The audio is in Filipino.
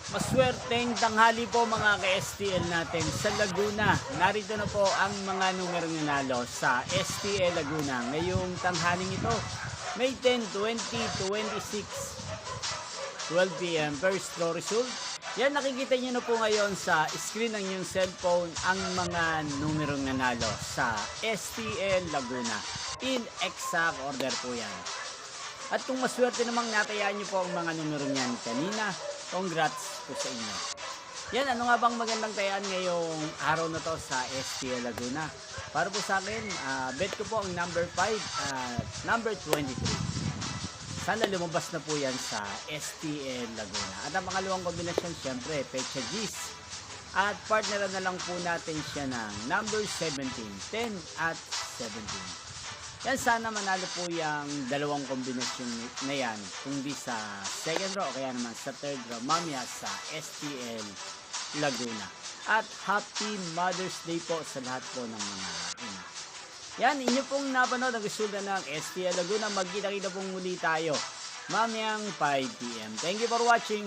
Maswerteng tanghali po mga ka-STL natin sa Laguna. Narito na po ang mga numerong nanalo sa STL Laguna ngayong tanghaling ito. May 10, 20, 26, 12 p.m. First draw result. Yan, nakikita nyo na po ngayon sa screen ng inyong cellphone ang mga numerong nanalo sa STL Laguna. In exact order po yan. At kung maswerte namang natayaan nyo po ang mga numero niyan kanina, congrats po sa inyo. Yan, ano nga bang magandang tayaan ngayong araw na to sa STL Laguna? Para po sa akin, bet ko po ang number 5 at number 23. Sana lumabas na po yan sa STL Laguna. At ang pangalawang kombinasyon, syempre, Pecha G's. At partneran na lang po natin siya ng number 17, 10 at 17. Yan, sana manalo po yung dalawang kombinasyon na yan, kundi sa second row o kaya naman sa third row, mamaya sa STL Laguna. At Happy Mother's Day po sa lahat po ng mga ina. Yan, inyo pong napanood ang resulta ng STL Laguna. Magkita-kita pong muli tayo mamayang 5 p.m. Thank you for watching.